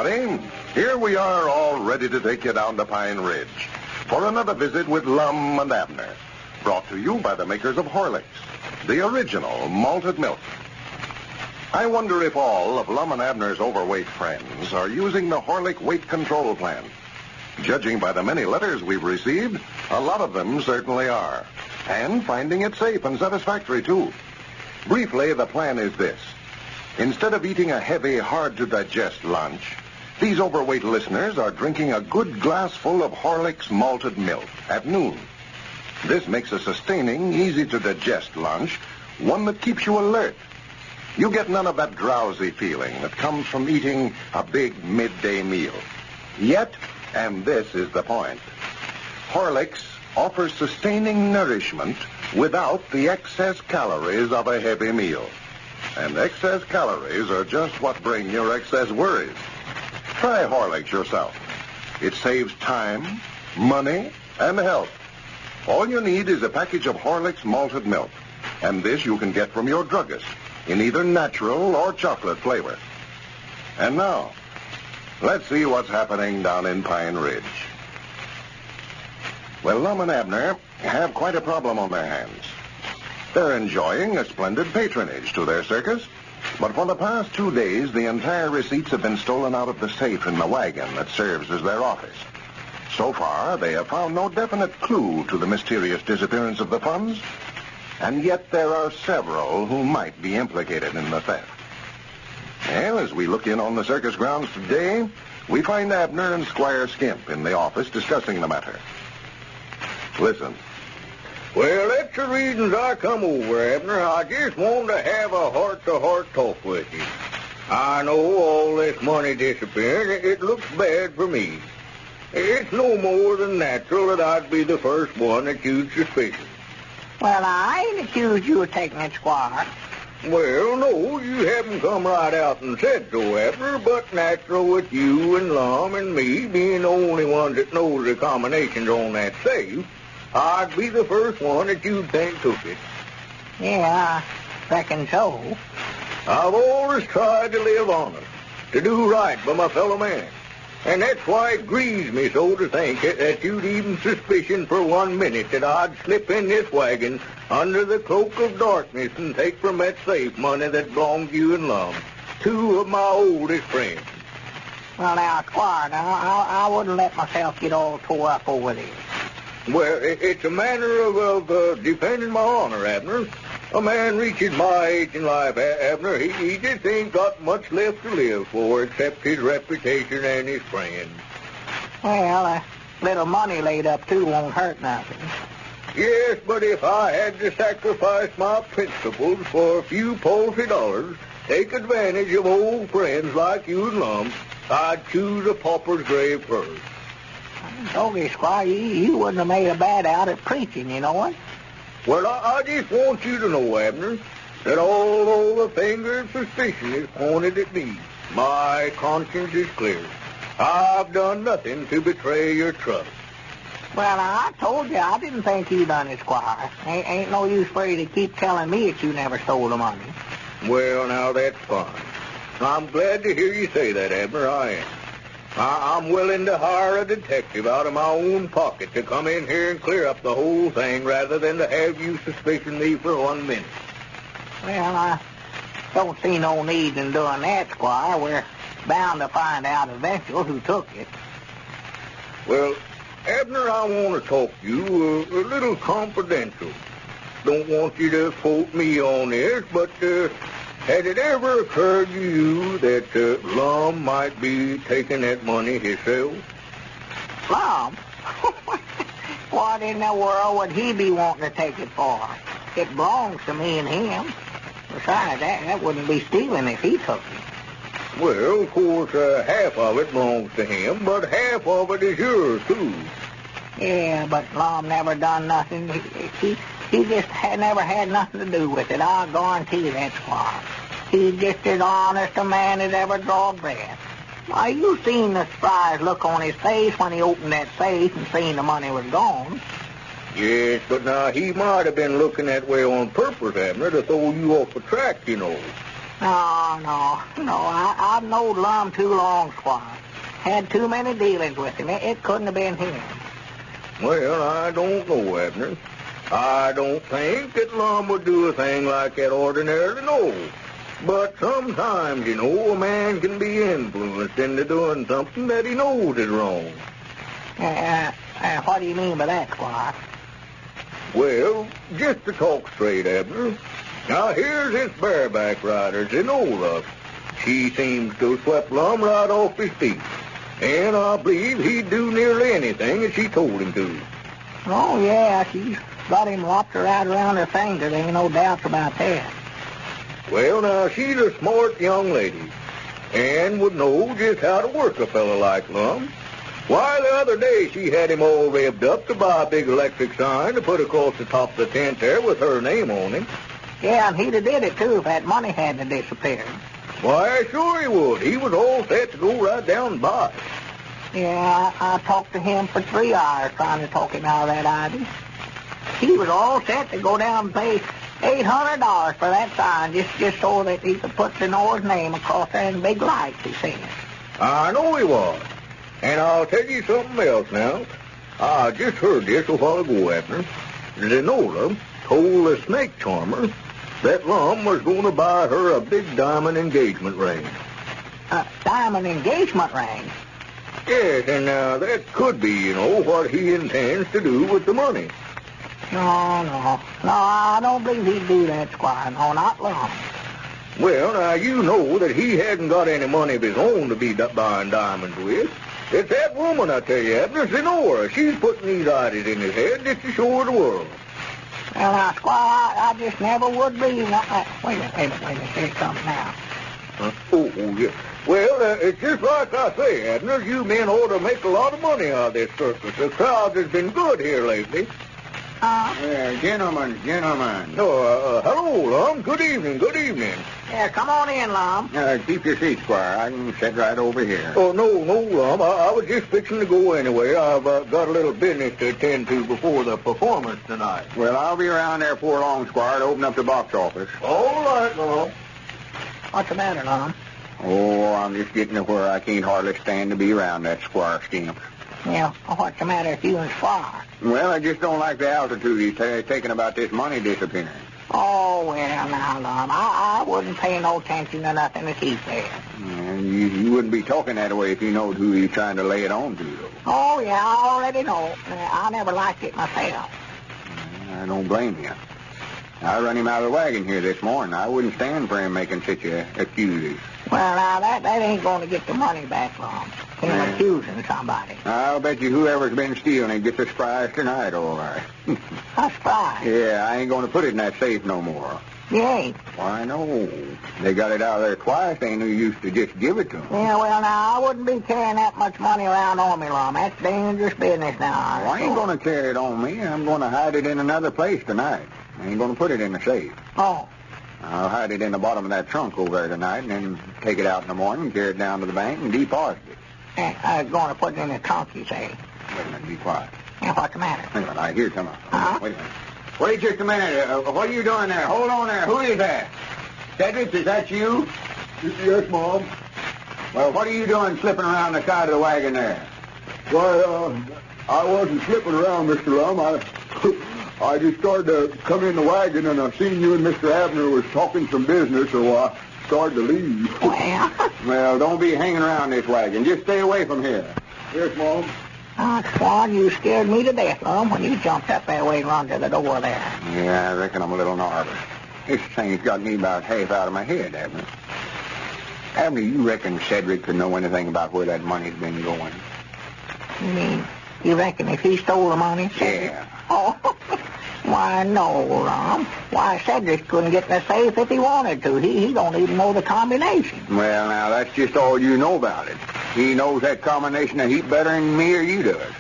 everybody. Here we are, all ready to take you down to Pine Ridge for another visit with Lum and Abner, brought to you by the makers of Horlicks, the original malted milk. I wonder if all of Lum and Abner's overweight friends are using the Horlick weight control plan. Judging by the many letters we've received, a lot of them certainly are, and finding it safe and satisfactory, too. Briefly, the plan is this. Instead of eating a heavy, hard-to-digest lunch, these overweight listeners are drinking a good glassful of Horlick's malted milk at noon. This makes a sustaining, easy-to-digest lunch one that keeps you alert. You get none of that drowsy feeling that comes from eating a big midday meal. Yet, and this is the point, Horlicks offers sustaining nourishment without the excess calories of a heavy meal. And excess calories are just what bring your excess worries. Try Horlicks yourself. It saves time, money, and health. All you need is a package of Horlicks malted milk. And this you can get from your druggist in either natural or chocolate flavor. And now, let's see what's happening down in Pine Ridge. Well, Lum and Abner have quite a problem on their hands. They're enjoying a splendid patronage to their circus, but for the past 2 days, the entire receipts have been stolen out of the safe in the wagon that serves as their office. So far, they have found no definite clue to the mysterious disappearance of the funds, and yet there are several who might be implicated in the theft. Well, as we look in on the circus grounds today, we find Abner and Squire Skimp in the office discussing the matter. Listen. Well, that's the reasons I come over, Abner. I just wanted to have a heart-to-heart talk with you. I know all this money disappearing, it looks bad for me. It's no more than natural that I'd be the first one that you'd suspicion. Well, I ain't accused you of taking it, Squire. Well, no, you haven't come right out and said so, Abner, but natural with you and Lum and me being the only ones that knows the combinations on that safe, I'd be the first one that you'd think took it. Yeah, I reckon so. I've always tried to live honest, to do right by my fellow man. And that's why it grieves me so to think that you'd even suspicion for 1 minute that I'd slip in this wagon under the cloak of darkness and take from that safe money that belonged to you and Lum, 2 of my oldest friends. Well, now, Squire, I wouldn't let myself get all tore up over this. Well, it's a matter of defending my honor, Abner. A man reaches my age in life, Abner, he just ain't got much left to live for except his reputation and his friends. Well, a little money laid up, too, won't hurt nothing. Yes, but if I had to sacrifice my principles for a few paltry dollars, take advantage of old friends like you and Lum, I'd choose a pauper's grave first. I told you, Squire, you wouldn't have made a bad out at preaching, you know it? Well, I just want you to know, Abner, that although the finger of suspicion is pointed at me, my conscience is clear. I've done nothing to betray your trust. Well, I told you I didn't think you done it, Squire. Ain't no use for you to keep telling me that you never stole the money. Well, now, that's fine. I'm glad to hear you say that, Abner, I am. I'm willing to hire a detective out of my own pocket to come in here and clear up the whole thing rather than to have you suspicion me for 1 minute. Well, I don't see no need in doing that, Squire. We're bound to find out eventually who took it. Well, Abner, I want to talk to you a little confidential. Don't want you to quote me on this, but had it ever occurred to you that Lum might be taking that money himself? Lum? What in the world would he be wanting to take it for? It belongs to me and him. Besides, that wouldn't be stealing if he took it. Well, of course, half of it belongs to him, but half of it is yours, too. Yeah, but Lum never done nothing. He just never had nothing to do with it. I'll guarantee that, Squire. He's just as honest a man as ever drawed breath. Why, you seen the surprised look on his face when he opened that safe and seen the money was gone. Yes, but now he might have been looking that way on purpose, Abner, to throw you off the track, you know. No. I've known Lum too long, Squire. Had too many dealings with him. It couldn't have been him. Well, I don't know, Abner. I don't think that Lum would do a thing like that ordinarily, no. But sometimes, a man can be influenced into doing something that he knows is wrong. What do you mean by that, Squire? Well, just to talk straight, Abner. Now, here's this bareback rider, Zenola. She seems to have swept Lum right off his feet. And I believe he'd do nearly anything that she told him to. Oh, yeah, she's got him wrapped right around her finger. There ain't no doubts about that. Well, now, she's a smart young lady and would know just how to work a fella like Lum. Why, the other day she had him all revved up to buy a big electric sign to put across the top of the tent there with her name on it. Yeah, and he'd have did it, too, if that money hadn't disappeared. Why, sure he would. He was all set to go right down and buy it. Yeah, I talked to him for 3 hours trying to talk him out of that idea. He was all set to go down and pay $800 for that sign just so that he could put Zenora's name across there in big lights, he said. I know he was. And I'll tell you something else now. I just heard this a while ago, Abner. Zenora told the snake charmer that Lum was going to buy her a big diamond engagement ring. A diamond engagement ring? Yes, and that could be, what he intends to do with the money. No, I don't believe he'd do that, Squire. No, not Lum. Well, now, you know that he hadn't got any money of his own to be buying diamonds with. It's that woman, I tell you, Abner, Zenora. She's putting these ideas in his head just to show her the world. Well, now, Squire, I just never would believe that. Wait a minute. Here's something now. Oh, yeah. Well, it's just like I say, Abner. You men ought to make a lot of money out of this circus. The crowd has been good here lately. Gentlemen. Hello, Lum. Good evening. Yeah, come on in, Lum. Keep your seat, Squire. I can sit right over here. Oh, no, Lum. I was just fixing to go anyway. I've got a little business to attend to before the performance tonight. Well, I'll be around there before long, Squire, to open up the box office. All right, Lum. What's the matter, Lum? Oh, I'm just getting to where I can't hardly stand to be around that Squire Skimp. Yeah, what's the matter with you and Squire? Well, I just don't like the altitude he's taking about this money disappearing. Oh, well, now, Lum, I wouldn't pay no attention to nothing that he said. And you wouldn't be talking that way if you knowed who he's trying to lay it on to, though. Oh, yeah, I already know. I never liked it myself. I don't blame you. I run him out of the wagon here this morning. I wouldn't stand for him making such accuses. Well, now, that ain't going to get the money back, Lum. Him accusing somebody. I'll bet you whoever's been stealing it gets a surprise tonight, all right. A surprise? Yeah, I ain't going to put it in that safe no more. You ain't? Why, no. They got it out of there twice. They ain't no use to just give it to them. Yeah, well, now, I wouldn't be carrying that much money around on me, Lum. That's dangerous business now. Well, I ain't going to carry it on me. I'm going to hide it in another place tonight. I ain't going to put it in the safe. Oh. I'll hide it in the bottom of that trunk over there tonight and then take it out in the morning, carry it down to the bank, and deposit it. I was going to put it in the trunk, you say. Wait a minute, be quiet. Yeah, what's the matter? Wait a minute, I hear something. Huh? Wait a minute. Wait just a minute. What are you doing there? Hold on there. Who is that? Cedric, is that you? Yes, Mom. Well, what are you doing slipping around the side of the wagon there? Why, I wasn't slipping around, Mr. Lum. I just started to come in the wagon, and I seen you and Mr. Abner was talking some business, so I started to leave. Well, don't be hanging around this wagon. Just stay away from here. Yes, Mom. Squad, you scared me to death, Lum, when you jumped up that way and run to the door there. Yeah, I reckon I'm a little nervous. This thing's got me about half out of my head, Abner. Abner, you reckon Cedric could know anything about where that money's been going? You mean, you reckon if he stole the money, Cedric? Yeah. Oh, why, no, Lum. Why, Cedric couldn't get in the safe if he wanted to. He don't even know the combination. Well, now, that's just all you know about it. He knows that combination a heap better than me or you does.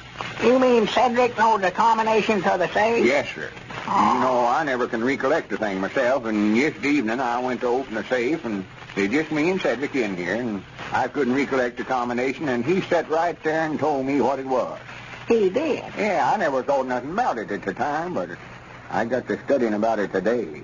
You mean Cedric knows the combination to the safe? Yes, sir. Oh. You know, I never can recollect the thing myself, and yesterday evening I went to open the safe, and there's just me and Cedric in here, and I couldn't recollect the combination, and he sat right there and told me what it was. He did? Yeah, I never thought nothing about it at the time, but I got to studying about it today.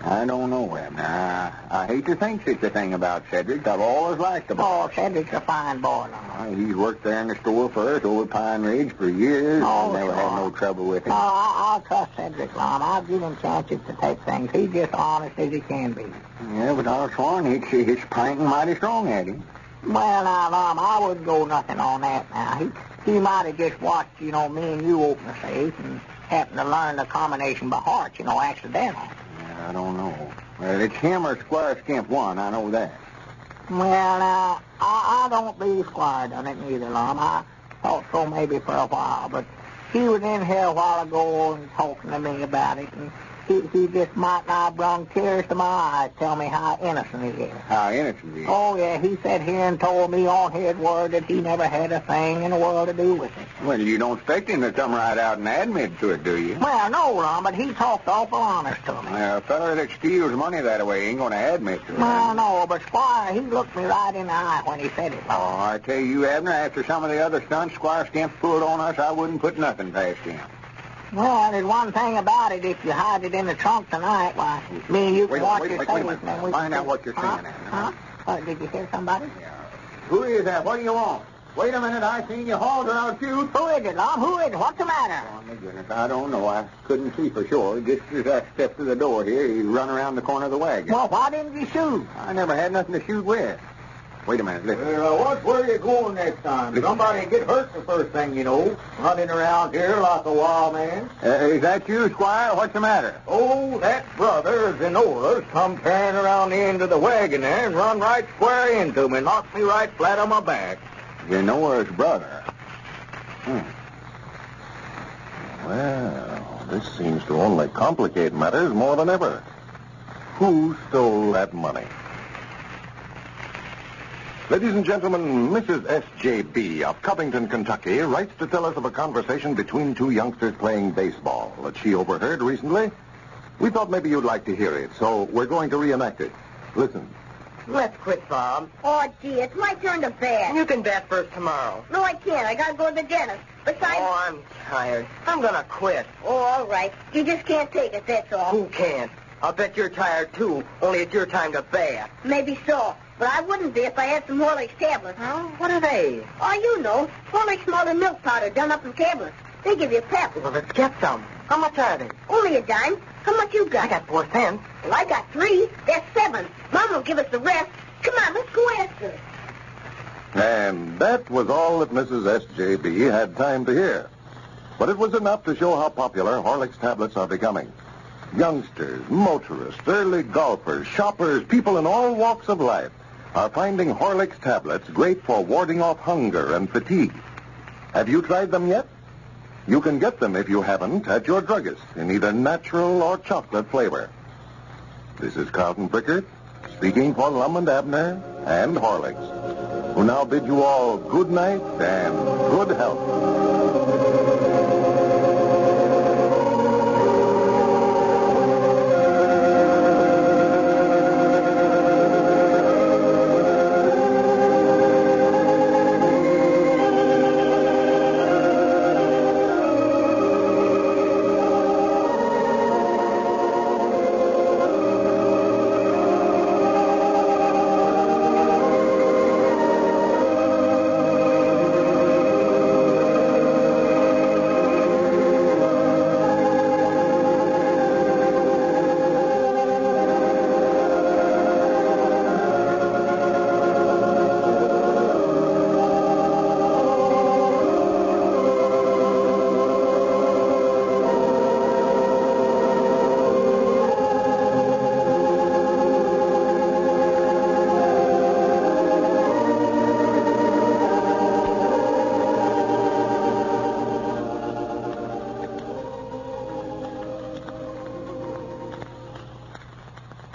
I don't know, Abner. I hate to think such a thing about Cedric. I've always liked the boy. Oh, Cedric's a fine boy, Lum. He's worked there in the store for us over Pine Ridge for years. Oh, Never sure. had no trouble with him. Oh, I'll trust Cedric, Lum. I'll give him chances to take things. He's just honest as he can be. Yeah, but I'll sworn he's pranking mighty strong at him. Well, now, Lum, I wouldn't go nothing on that now. He might have just watched, me and you open the safe and happened to learn the combination by heart, accidental. Yeah, I don't know. Well, it's him or Squire Skimp one, I know that. Well, now, I don't believe Squire done it neither, Lum. I thought so maybe for a while, but he was in here a while ago and talking to me about it, and he just might not have brung tears to my eyes, tell me how innocent he is. How innocent he is? Oh, yeah, he sat here and told me on his word that he never had a thing in the world to do with it. Well, you don't expect him to come right out and admit to it, do you? Well, no, Lum, but he talked awful honest to me. Well, a fellow that steals money that way ain't going to admit to it. Well, no, but Squire, he looked me right in the eye when he said it, Lum. Oh, I tell you, Abner, after some of the other stunts Squire Skimp pulled on us, I wouldn't put nothing past him. Well, there's one thing about it. If you hide it in the trunk tonight, why, me and you can watch your safe. Find out what you're saying, Abner. Huh? Did you hear somebody? Yeah. Who is that? What do you want? Wait a minute, I seen you hauled or I'll shoot. Who is it, Lum? Who is it? What's the matter? Oh, my goodness, I don't know. I couldn't see for sure. Just as I stepped to the door here, he run around the corner of the wagon. Well, why didn't you shoot? I never had nothing to shoot with. Wait a minute, listen. Watch where you're going next time. Somebody get hurt the first thing you know, running around here like a wild man. Is that you, Squire? What's the matter? Oh, that brother of Zenora's come tearing around the end of the wagon there and run right square into me, knocked me right flat on my back. Zenora's brother. Well, this seems to only complicate matters more than ever. Who stole that money? Ladies and gentlemen, Mrs. S.J.B. of Covington, Kentucky, writes to tell us of a conversation between two youngsters playing baseball that she overheard recently. We thought maybe you'd like to hear it, so we're going to reenact it. Listen. Let's quit, Bob. Oh, gee, it's my turn to bat. You can bat first tomorrow. No, I can't. I gotta go to the dentist. Besides... Oh, I'm tired. I'm gonna quit. Oh, all right. You just can't take it, that's all. Who can't? I'll bet you're tired, too, only it's your time to bat. Maybe so. But I wouldn't be if I had some Horlicks tablets. Huh? What are they? Oh, you know. Horlicks malted milk powder done up in tablets. They give you pep. Well, let's get some. How much are they? Only a dime. How much you got? I got 4 cents. Well, I got 3. That's 7. Mom will give us the rest. Come on, let's go ask her. And that was all that Mrs. S.J.B. had time to hear. But it was enough to show how popular Horlicks tablets are becoming. Youngsters, motorists, early golfers, shoppers, people in all walks of life are finding Horlicks tablets great for warding off hunger and fatigue. Have you tried them yet? You can get them, if you haven't, at your druggist in either natural or chocolate flavor. This is Carlton Prickert, speaking for Lum and Abner and Horlicks, who now bid you all good night and good health.